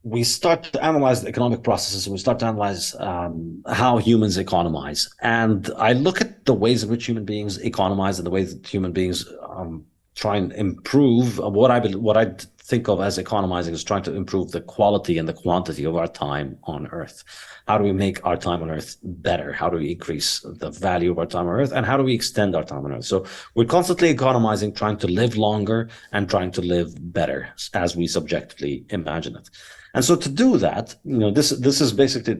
we start to analyze the economic processes, and we start to analyze how humans economize. And I look at the ways in which human beings economize and the ways that human beings try and improve what I think of as economizing is trying to improve the quality and the quantity of our time on Earth. How do we make our time on Earth better? How do we increase the value of our time on Earth? And how do we extend our time on Earth? So we're constantly economizing, trying to live longer and trying to live better as we subjectively imagine it. And so to do that, this is basically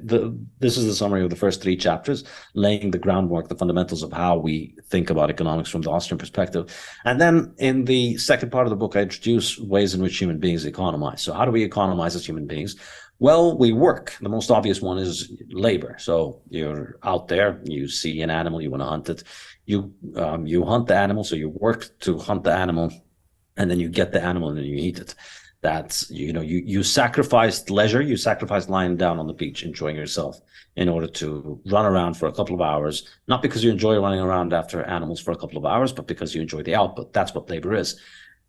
this is the summary of the first three chapters, laying the groundwork, the fundamentals of how we think about economics from the Austrian perspective. And then in the second part of the book, I introduce ways in which human beings economize. So how do we economize as human beings? Well, we work. The most obvious one is labor. So you're out there, you see an animal, you want to hunt it. You hunt the animal, so you work to hunt the animal, and then you get the animal and then you eat it. That's, you sacrificed leisure, you sacrificed lying down on the beach, enjoying yourself in order to run around for a couple of hours, not because you enjoy running around after animals for a couple of hours, but because you enjoy the output. That's what labor is.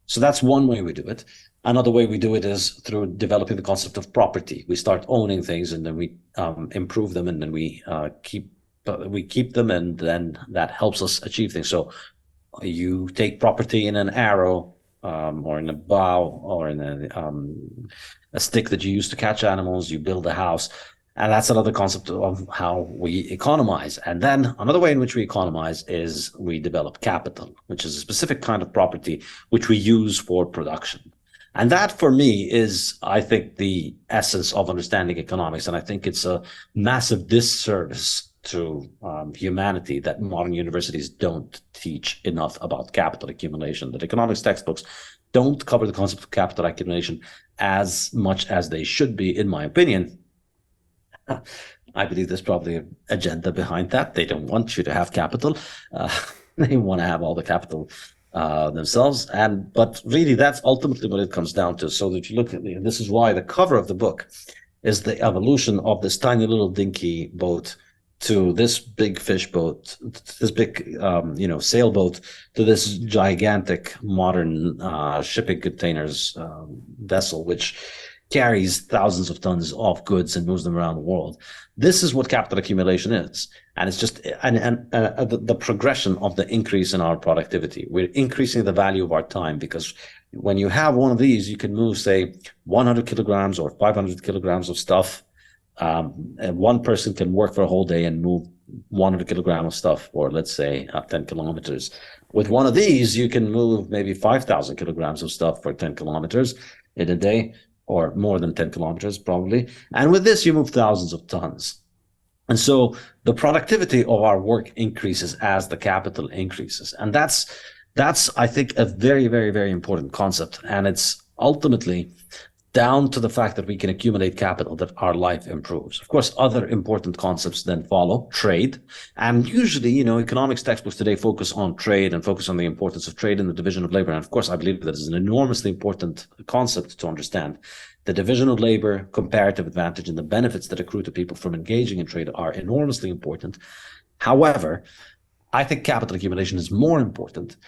So that's one way we do it. Another way we do it is through developing the concept of property. We start owning things and then we improve them, and then we keep them, and then that helps us achieve things. So you take property in an arrow, or in a bow, or in a stick that you use to catch animals. You build a house, and that's another concept of how we economize. And then another way in which we economize is we develop capital, which is a specific kind of property which we use for production. And that, for me, is, I think, the essence of understanding economics. And I think it's a massive disservice to humanity that modern universities don't teach enough about capital accumulation, that economics textbooks don't cover the concept of capital accumulation as much as they should be, in my opinion. I believe there's probably an agenda behind that. They don't want you to have capital. They want to have all the capital themselves. But really, that's ultimately what it comes down to. So that if you look at this is why the cover of the book is the evolution of this tiny little dinky boat to this big fish boat, this big, sailboat, to this gigantic modern shipping containers vessel, which carries thousands of tons of goods and moves them around the world. This is what capital accumulation is. And it's just the progression of the increase in our productivity. We're increasing the value of our time, because when you have one of these, you can move, say, 100 kilograms or 500 kilograms of stuff. And one person can work for a whole day and move 100 kilograms of stuff, or let's say 10 kilometers. With one of these, you can move maybe 5,000 kilograms of stuff for 10 kilometers in a day, or more than 10 kilometers probably. And with this, you move thousands of tons. And so the productivity of our work increases as the capital increases. And that's I think, a very, very, very important concept. And it's ultimately down to the fact that we can accumulate capital that our life improves. Of course, other important concepts then follow: trade. And usually, economics textbooks today focus on trade and focus on the importance of trade and the division of labor. And of course, I believe that is an enormously important concept to understand. The division of labor, comparative advantage, and the benefits that accrue to people from engaging in trade are enormously important. However, I think capital accumulation is more important,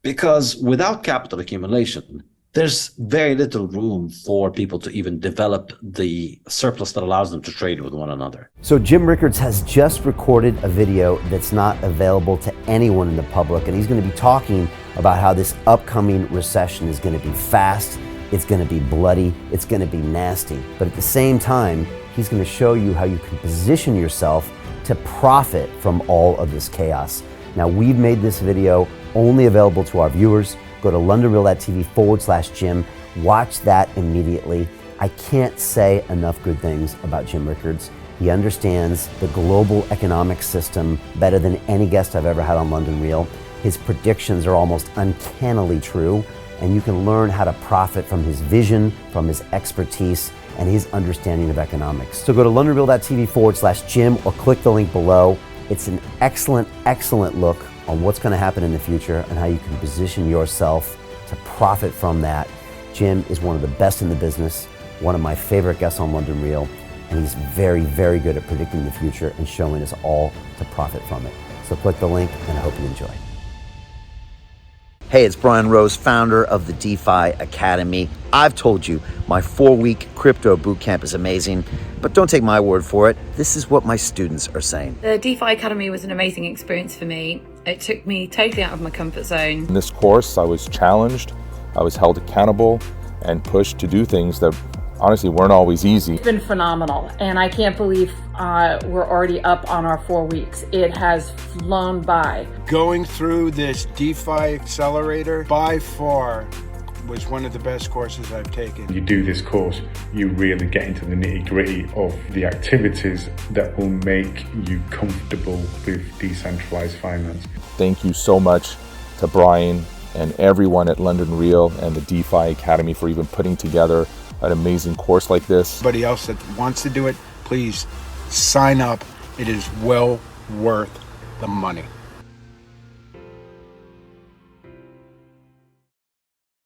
because without capital accumulation, there's very little room for people to even develop the surplus that allows them to trade with one another. So Jim Rickards has just recorded a video that's not available to anyone in the public, and he's going to be talking about how this upcoming recession is going to be fast, it's going to be bloody, it's going to be nasty. But at the same time, he's going to show you how you can position yourself to profit from all of this chaos. Now, we've made this video only available to our viewers. Go to londonreal.tv/Jim. Watch that immediately. I can't say enough good things about Jim Rickards. He understands the global economic system better than any guest I've ever had on London Real. His predictions are almost uncannily true, and you can learn how to profit from his vision, from his expertise, and his understanding of economics. So go to londonreal.tv/Jim or click the link below. It's an excellent, excellent look on what's going to happen in the future and how you can position yourself to profit from that. Jim is one of the best in the business, one of my favorite guests on London Real, and he's very, very good at predicting the future and showing us all to profit from it. So click the link, and I hope you enjoy. Hey, it's Brian Rose, founder of the DeFi Academy. I've told you my 4-week crypto bootcamp is amazing, but don't take my word for it. This is what my students are saying. The DeFi Academy was an amazing experience for me. It took me totally out of my comfort zone. In this course, I was challenged, I was held accountable, and pushed to do things that honestly weren't always easy. It's been phenomenal, and I can't believe we're already up on our 4 weeks. It has flown by. Going through this DeFi accelerator by far was one of the best courses I've taken. You do this course, you really get into the nitty-gritty of the activities that will make you comfortable with decentralized finance. Thank you so much to Brian and everyone at London Real and the DeFi Academy for even putting together an amazing course like this. Anybody else that wants to do it, please sign up. It is well worth the money.